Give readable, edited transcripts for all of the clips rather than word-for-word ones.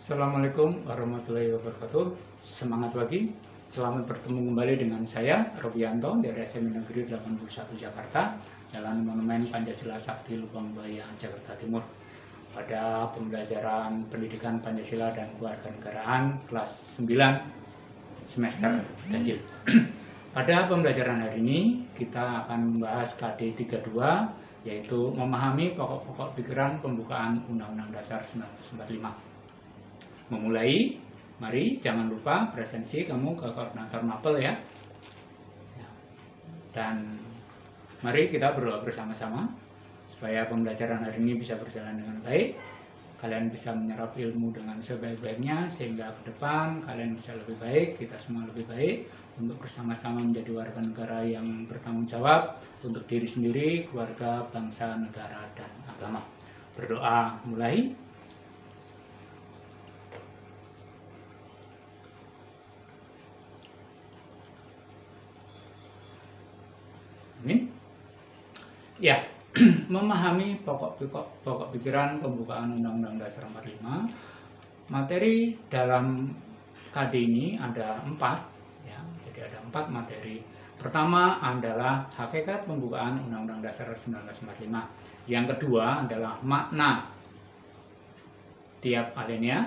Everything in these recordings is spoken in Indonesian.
Assalamualaikum warahmatullahi wabarakatuh. Semangat pagi. Selamat bertemu kembali dengan saya, Robianto, dari SMA Negeri 81 Jakarta, Jalan Monumen Pancasila Sakti Lubang Buaya, Jakarta Timur. Pada pembelajaran pendidikan Pancasila dan Kewarganegaraan kelas 9 semester ganjil. Pada pembelajaran hari ini kita akan membahas KD 32, yaitu memahami pokok-pokok pikiran pembukaan Undang-Undang Dasar 1945. Memulai, mari jangan lupa presensi kamu ke koordinator mapel ya. Dan mari kita berdoa bersama-sama supaya pembelajaran hari ini bisa berjalan dengan baik. Kalian bisa menyerap ilmu dengan sebaik-baiknya sehingga ke depan kalian bisa lebih baik, kita semua lebih baik untuk bersama-sama menjadi warga negara yang bertanggung jawab untuk diri sendiri, keluarga, bangsa, negara, dan agama. Berdoa mulai. Amin. Ya, memahami pokok pikiran pembukaan Undang-Undang Dasar 45. Materi dalam KD ini ada 4, ya. Jadi ada 4 materi. Pertama adalah hakikat pembukaan Undang-Undang Dasar 1945. Yang kedua adalah makna tiap alinea.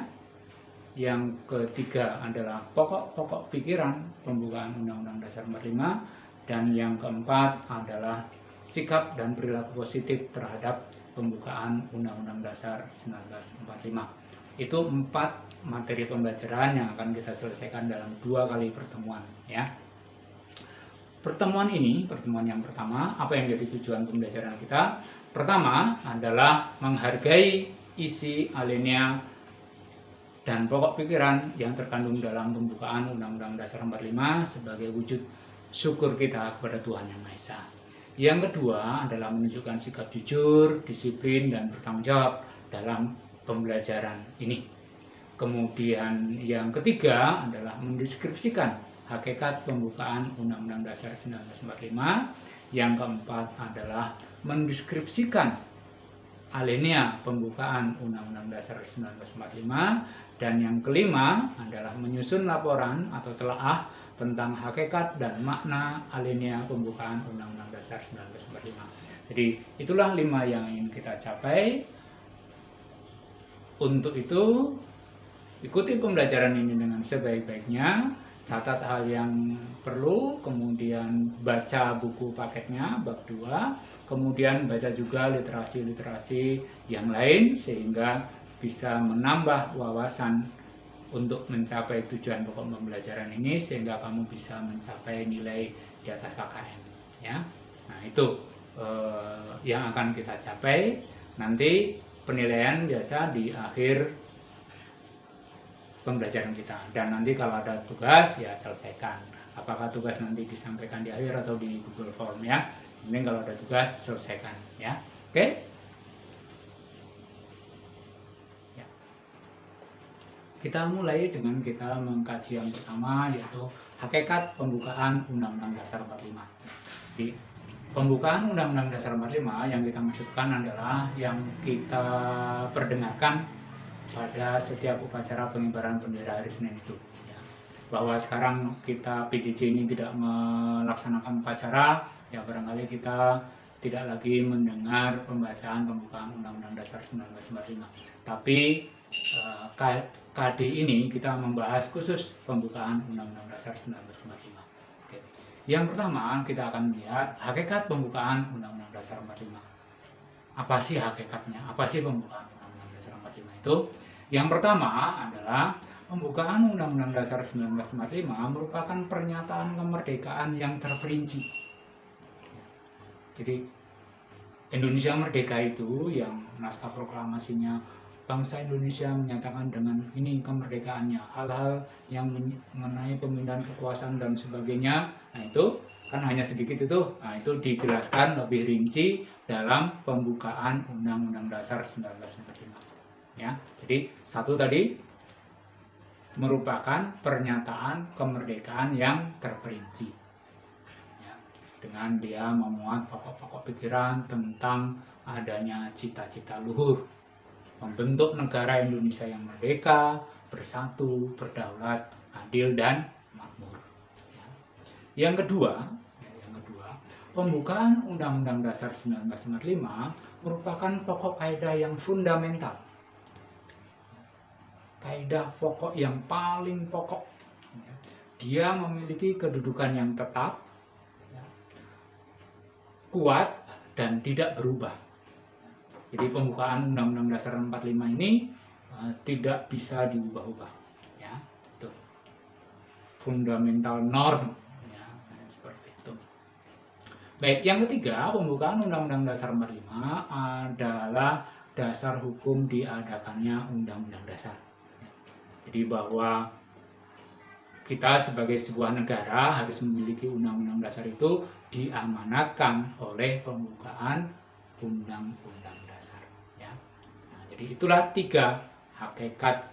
Yang ketiga adalah pokok-pokok pikiran pembukaan Undang-Undang Dasar 45. Dan yang keempat adalah sikap dan perilaku positif terhadap pembukaan Undang-Undang Dasar 1945. Itu 4 materi pembelajaran yang akan kita selesaikan dalam 2 kali pertemuan ya. Pertemuan yang pertama, apa yang jadi tujuan pembelajaran kita? Pertama adalah menghargai isi alinea dan pokok pikiran yang terkandung dalam pembukaan Undang-Undang Dasar 45 sebagai wujud syukur kita kepada Tuhan Yang Maha Esa. Yang kedua adalah menunjukkan sikap jujur, disiplin, dan bertanggung jawab dalam pembelajaran ini. Kemudian yang ketiga adalah mendeskripsikan hakikat pembukaan Undang-Undang Dasar 1945. Yang keempat adalah mendeskripsikan alinea pembukaan Undang-Undang Dasar 1945. Dan yang kelima adalah menyusun laporan atau telaah tentang hakikat dan makna alinea pembukaan Undang-Undang Dasar 1945. Jadi itulah 5 yang ingin kita capai. Untuk itu, ikuti pembelajaran ini dengan sebaik-baiknya, catat hal yang perlu, kemudian baca buku paketnya bab 2, kemudian baca juga literasi-literasi yang lain sehingga bisa menambah wawasan untuk mencapai tujuan pokok pembelajaran ini sehingga kamu bisa mencapai nilai di atas KKM ya. Nah, itu yang akan kita capai. Nanti penilaian biasa di akhir pembelajaran kita, dan nanti kalau ada tugas ya selesaikan. Apakah tugas nanti disampaikan di akhir atau di Google Form ya. Ini kalau ada tugas selesaikan ya. Oke? Kita mulai dengan kita mengkaji yang pertama, yaitu hakikat pembukaan Undang-Undang Dasar 45. Di pembukaan Undang-Undang Dasar 45 yang kita maksudkan adalah yang kita perdengarkan pada setiap upacara pengibaran bendera hari Senin itu. Bahwa sekarang kita PJJ ini tidak melaksanakan upacara, ya barangkali kita tidak lagi mendengar pembacaan pembukaan Undang-Undang Dasar 1945. Tapi KD ini kita membahas khusus pembukaan Undang-Undang Dasar 1945. Oke. Yang pertama kita akan melihat hakikat pembukaan Undang-Undang Dasar 45. Apa sih hakikatnya? Apa sih pembukaan Undang-Undang Dasar 45 itu? Yang pertama adalah pembukaan Undang-Undang Dasar 1945 merupakan pernyataan kemerdekaan yang terperinci. Jadi Indonesia Merdeka itu yang naskah proklamasinya bangsa Indonesia menyatakan dengan ini kemerdekaannya, hal-hal yang mengenai pemindahan kekuasaan dan sebagainya. Nah, itu kan hanya sedikit itu. Nah, itu dijelaskan lebih rinci dalam pembukaan Undang-Undang Dasar 1945. Ya. Jadi satu tadi merupakan pernyataan kemerdekaan yang terperinci. Ya. Dengan dia memuat pokok-pokok pikiran tentang adanya cita-cita luhur, membentuk negara Indonesia yang merdeka, bersatu, berdaulat, adil, dan makmur. Yang kedua, pembukaan Undang-Undang Dasar 1945 merupakan pokok kaidah yang fundamental. Kaidah pokok yang paling pokok. Dia memiliki kedudukan yang tetap, kuat, dan tidak berubah. Jadi pembukaan Undang-Undang Dasar 45 ini tidak bisa diubah-ubah. Ya, itu fundamental norm. Ya, seperti itu. Baik, yang ketiga, pembukaan Undang-Undang Dasar 45 adalah dasar hukum diadakannya Undang-Undang Dasar. Jadi bahwa kita sebagai sebuah negara harus memiliki Undang-Undang Dasar itu diamanatkan oleh pembukaan Undang-Undang Dasar. Ya. Nah, jadi itulah 3 hakikat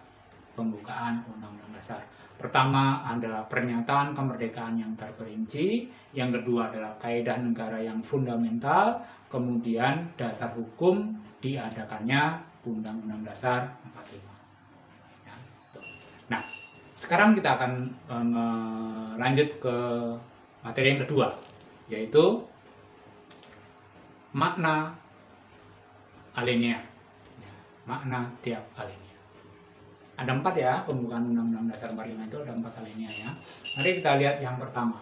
pembukaan Undang-Undang Dasar. Pertama adalah pernyataan kemerdekaan yang terperinci, yang kedua adalah kaidah negara yang fundamental, kemudian dasar hukum diadakannya Undang-Undang Dasar 45. Ya, nah, sekarang kita akan lanjut ke materi yang kedua, yaitu makna alinea. Makna tiap alinea. Ada 4 ya, pembukaan Undang-Undang Dasar 45 itu ada 4 alinea ya. Mari kita lihat yang pertama.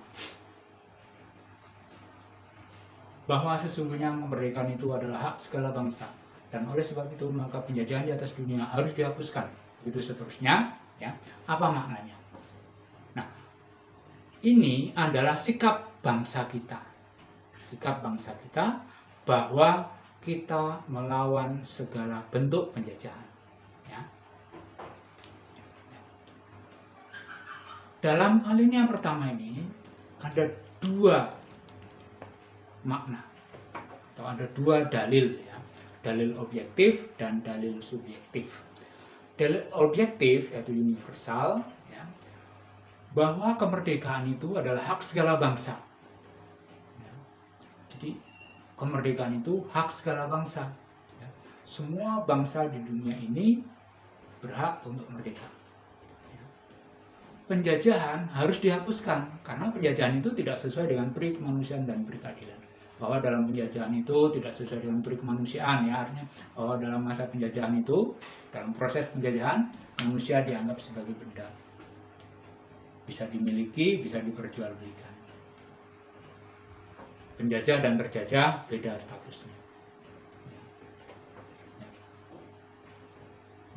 Bahwa sesungguhnya kemerdekaan itu adalah hak segala bangsa, dan oleh sebab itu maka penjajahan di atas dunia harus dihapuskan. Begitu seterusnya, ya. Apa maknanya? Nah, ini adalah sikap bangsa kita. Sikap bangsa kita bahwa kita melawan segala bentuk penjajahan. Ya. Dalam alinea pertama ini ada 2 makna atau ada 2 dalil ya. Dalil objektif dan dalil subjektif. Dalil objektif yaitu universal ya, bahwa kemerdekaan itu adalah hak segala bangsa. Ya. Jadi kemerdekaan itu hak segala bangsa. Ya. Semua bangsa di dunia ini berhak untuk merdeka. Penjajahan harus dihapuskan karena penjajahan itu tidak sesuai dengan peri kemanusiaan dan peri keadilan. Bahwa dalam penjajahan itu tidak sesuai dengan peri kemanusiaan ya, artinya bahwa dalam masa penjajahan itu, dalam proses penjajahan, manusia dianggap sebagai benda. Bisa dimiliki, bisa diperjualbelikan. Penjajah dan terjajah beda statusnya.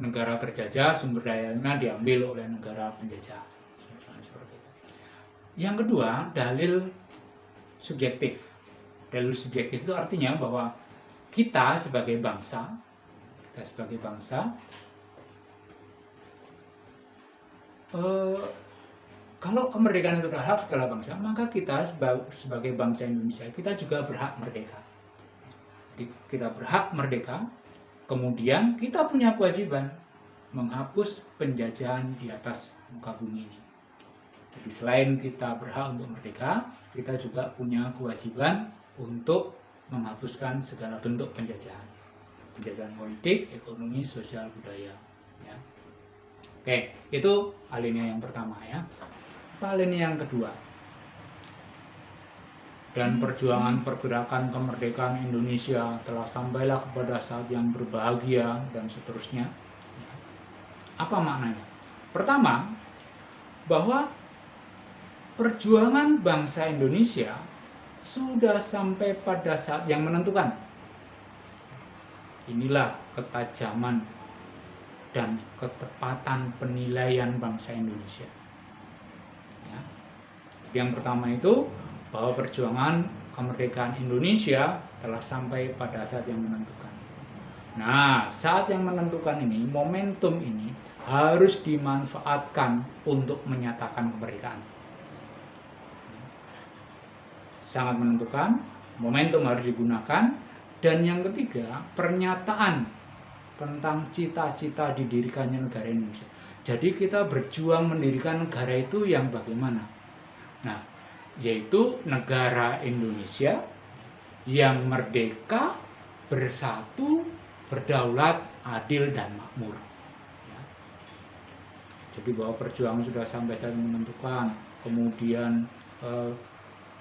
Negara terjajah sumber dayanya diambil oleh negara penjajah. Yang kedua, dalil subjektif. Dalil subjektif itu artinya bahwa kita sebagai bangsa, kalau kemerdekaan itu adalah hak segala bangsa, maka kita sebagai bangsa Indonesia, kita juga berhak merdeka. Jadi kita berhak merdeka, kemudian kita punya kewajiban menghapus penjajahan di atas muka bumi ini. Jadi selain kita berhak untuk merdeka, kita juga punya kewajiban untuk menghapuskan segala bentuk penjajahan. Penjajahan politik, ekonomi, sosial, budaya. Ya. Oke, itu alinea yang pertama ya. Alinea yang kedua. Dan perjuangan pergerakan kemerdekaan Indonesia telah sampailah kepada saat yang berbahagia dan seterusnya. Apa maknanya? Pertama, bahwa perjuangan bangsa Indonesia sudah sampai pada saat yang menentukan. Inilah ketajaman dan ketepatan penilaian bangsa Indonesia. Ya. Yang pertama itu bahwa perjuangan kemerdekaan Indonesia telah sampai pada saat yang menentukan. Nah, saat yang menentukan ini, momentum ini harus dimanfaatkan untuk menyatakan kemerdekaan. Sangat menentukan, momentum harus digunakan. Dan yang ketiga, pernyataan tentang cita-cita didirikannya negara Indonesia. Jadi kita berjuang mendirikan negara itu yang bagaimana? Nah, yaitu negara Indonesia yang merdeka, bersatu, berdaulat, adil, dan makmur. Jadi bahwa perjuangan sudah sampai saat menentukan, kemudian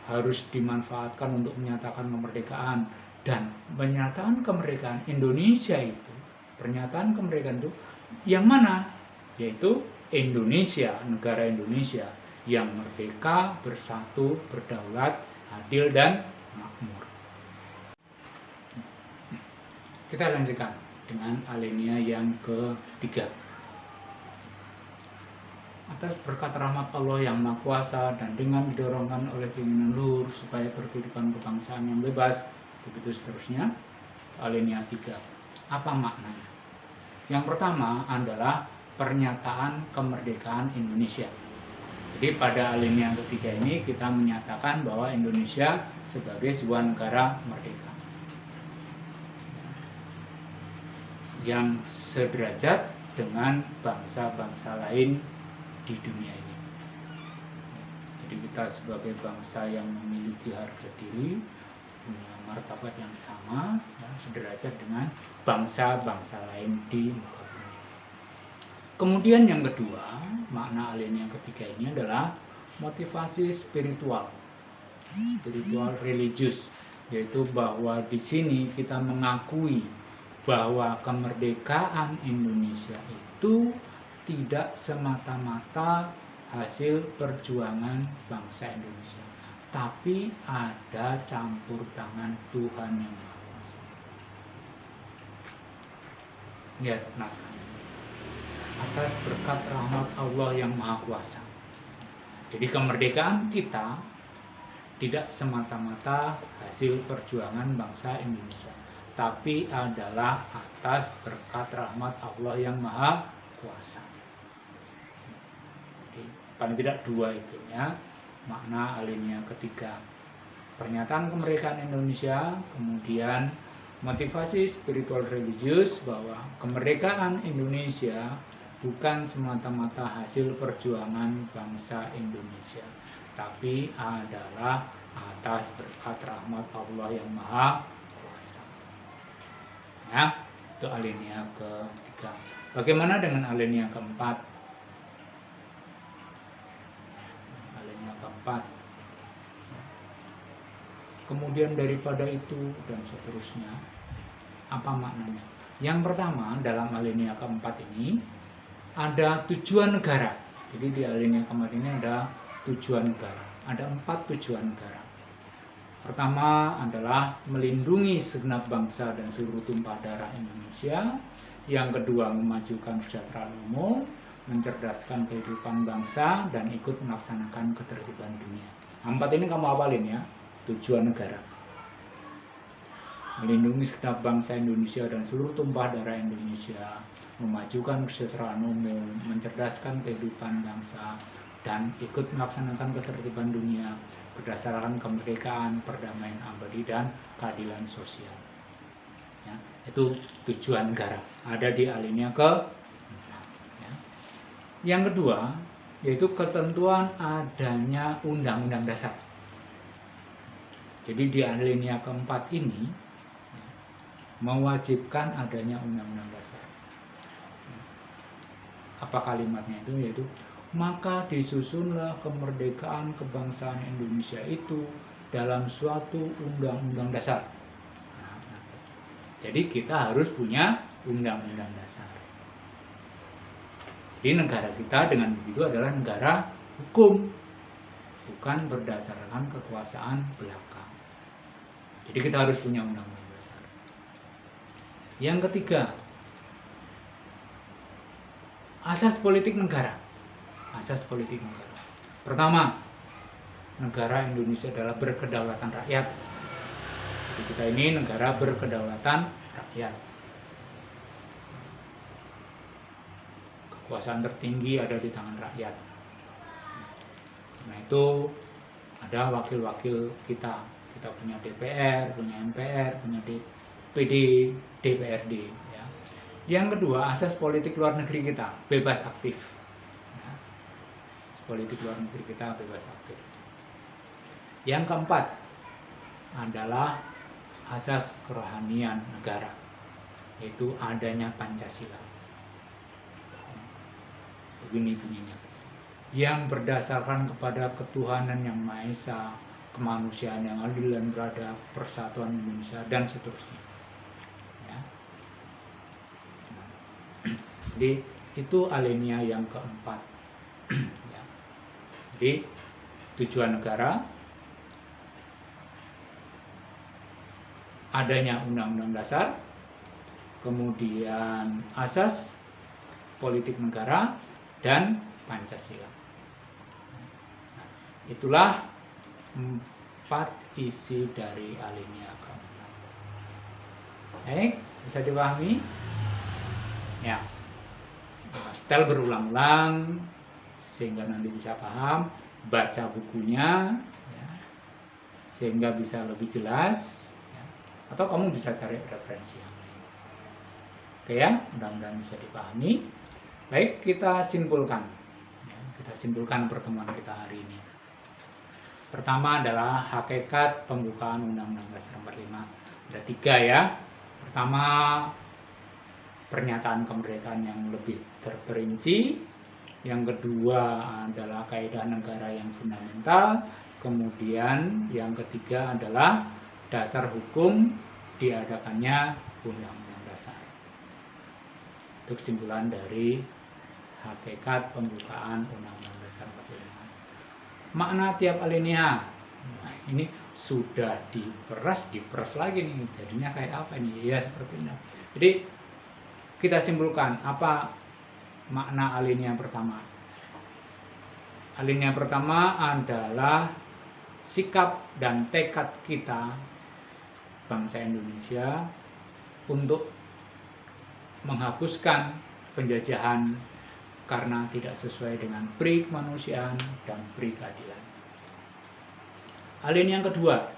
harus dimanfaatkan untuk menyatakan kemerdekaan, dan pernyataan kemerdekaan Indonesia itu, pernyataan kemerdekaan itu yang mana? Yaitu Indonesia, negara Indonesia yang merdeka, bersatu, berdaulat, adil, dan makmur. Kita lanjutkan dengan alinea yang ketiga. Atas berkat rahmat Allah yang Maha Kuasa dan dengan didorongkan oleh keinginan luhur supaya berkehidupan kebangsaan yang bebas, begitu seterusnya. Alinea 3. Apa maknanya? Yang pertama adalah pernyataan kemerdekaan Indonesia. Jadi pada alinea ketiga ini kita menyatakan bahwa Indonesia sebagai sebuah negara merdeka yang sederajat dengan bangsa-bangsa lain di dunia ini. Jadi kita sebagai bangsa yang memiliki harga diri, punya martabat yang sama, ya, sederajat dengan bangsa-bangsa lain di muka bumi. Kemudian yang kedua, makna alinea yang ketiga ini adalah motivasi spiritual religius, yaitu bahwa di sini kita mengakui bahwa kemerdekaan Indonesia itu tidak semata-mata hasil perjuangan bangsa Indonesia, tapi ada campur tangan Tuhan yang Maha Kuasa. Lihat naskahnya. Atas berkat rahmat Allah yang Maha Kuasa. Jadi kemerdekaan kita tidak semata-mata hasil perjuangan bangsa Indonesia, tapi adalah atas berkat rahmat Allah yang Maha Kuasa. Jadi paling tidak dua itu ya, makna alinea ketiga. Pernyataan kemerdekaan Indonesia, kemudian motivasi spiritual religius bahwa kemerdekaan Indonesia bukan semata-mata hasil perjuangan bangsa Indonesia, tapi adalah atas berkat rahmat Allah yang Maha Kuasa. Ya, itu alinea ketiga. Bagaimana dengan alinea keempat? Alinea keempat. Kemudian daripada itu dan seterusnya, apa maknanya? Yang pertama, dalam alinea keempat ini ada tujuan negara. Jadi di alinea keempat ini ada tujuan negara. Ada 4 tujuan negara. Pertama adalah melindungi segenap bangsa dan seluruh tumpah darah Indonesia. Yang kedua, memajukan kesejahteraan umum, mencerdaskan kehidupan bangsa, dan ikut melaksanakan ketertiban dunia. 4 ini kamu hafalin ya, tujuan negara. Melindungi segenap bangsa Indonesia dan seluruh tumpah darah Indonesia, memajukan kesejahteraan umum, mencerdaskan kehidupan bangsa, dan ikut melaksanakan ketertiban dunia berdasarkan kemerdekaan, perdamaian abadi, dan keadilan sosial. Ya, itu tujuan negara. Ada di alinea ke-4. Ya. Yang kedua, yaitu ketentuan adanya Undang-Undang Dasar. Jadi di alinea keempat ini mewajibkan adanya Undang-Undang Dasar. Apa kalimatnya itu? Yaitu maka disusunlah kemerdekaan kebangsaan Indonesia itu dalam suatu Undang-Undang Dasar. Jadi kita harus punya Undang-Undang Dasar. Jadi negara kita dengan begitu adalah negara hukum, bukan berdasarkan kekuasaan belaka. Jadi kita harus punya Undang-Undang Dasar. Yang ketiga, asas politik negara. Asas politik negara. Pertama, negara Indonesia adalah berkedaulatan rakyat. Jadi kita ini negara berkedaulatan rakyat. Kekuasaan tertinggi ada di tangan rakyat. Nah itu ada wakil-wakil kita. Kita punya DPR, punya MPR, punya DPD, DPRD. Ya. Yang kedua, asas politik luar negeri kita bebas aktif. Ya. Asas politik luar negeri kita bebas aktif. Yang keempat adalah asas kerohanian negara, yaitu adanya Pancasila. begini bunyinya. Yang berdasarkan kepada ketuhanan yang Maha Esa, kemanusiaan yang adil dan beradab, persatuan Indonesia, dan seterusnya. Ya. Jadi itu alinea yang keempat. Ya. Jadi tujuan negara, adanya undang-undang dasar, kemudian asas politik negara, dan Pancasila. Itulah 4 isi dari alinea keempat. Baik, bisa dipahami? Ya, setel berulang-ulang sehingga nanti bisa paham, baca bukunya ya, sehingga bisa lebih jelas ya. Atau kamu bisa cari referensi yang lain. Oke ya, mudah-mudahan bisa dipahami. Baik, kita simpulkan ya, kita simpulkan pertemuan kita hari ini. Pertama adalah hakikat pembukaan Undang-Undang Dasar 45. Ada 3 ya. Pertama, pernyataan kemerdekaan yang lebih terperinci. Yang kedua adalah kaidah negara yang fundamental. Kemudian yang ketiga adalah dasar hukum diadakannya Undang-Undang Dasar. Itu kesimpulan dari hakikat pembukaan Undang-Undang Dasar 45. Makna tiap alinea, nah, ini sudah diperas lagi nih, jadinya kayak apa nih? Ya seperti ini. Jadi kita simpulkan apa makna alinea pertama. Alinea pertama adalah sikap dan tekad kita bangsa Indonesia untuk menghapuskan penjajahan karena tidak sesuai dengan pri kemanusiaan dan pri keadilan. Alinea yang kedua,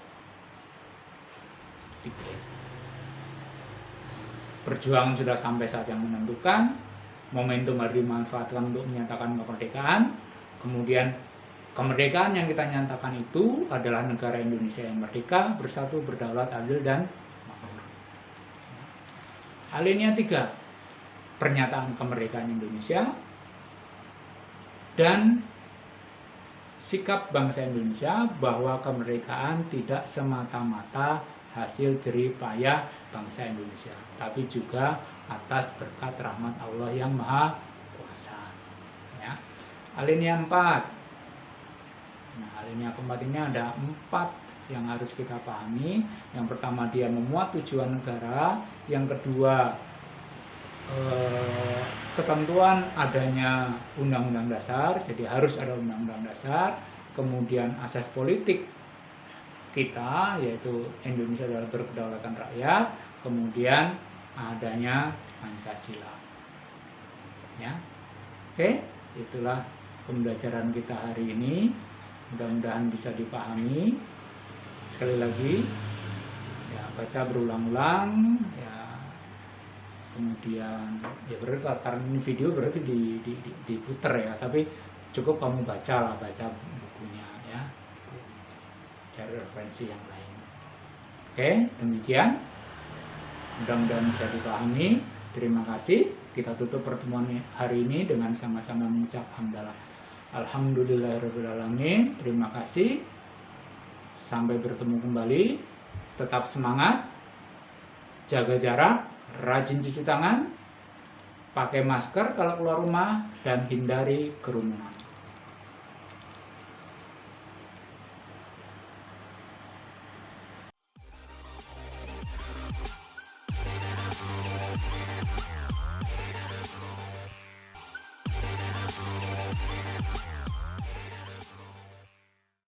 perjuangan sudah sampai saat yang menentukan, momentum harus dimanfaatkan untuk menyatakan kemerdekaan. Kemudian kemerdekaan yang kita nyatakan itu adalah negara Indonesia yang merdeka, bersatu, berdaulat, adil, dan makmur. Alinea 3, pernyataan kemerdekaan Indonesia dan sikap bangsa Indonesia bahwa kemerdekaan tidak semata-mata hasil jerih payah bangsa Indonesia, tapi juga atas berkat rahmat Allah yang Maha Kuasa. Ya. Alinea 4. Nah, alinea keempat ini ada 4 yang harus kita pahami. Yang pertama, dia memuat tujuan negara. Yang kedua, ketentuan adanya undang-undang dasar, jadi harus ada undang-undang dasar. Kemudian asas politik kita, yaitu Indonesia adalah berkedaulatan rakyat. Kemudian adanya Pancasila. Ya, oke, itulah pembelajaran kita hari ini. Mudah-mudahan bisa dipahami. Sekali lagi, ya baca berulang-ulang. Ya, kemudian ya berarti karena ini video berarti diputer ya, tapi cukup kamu baca bukunya ya, cari referensi yang lain. Oke, demikian, mudah-mudahan bisa dipahami. Terima kasih. Kita tutup pertemuan hari ini dengan sama-sama mengucap hamdalah. Alhamdulillahirrahmanirrahim. Terima kasih. Sampai bertemu kembali. Tetap semangat, jaga jarak, rajin cuci tangan, pakai masker kalau keluar rumah, dan hindari kerumunan.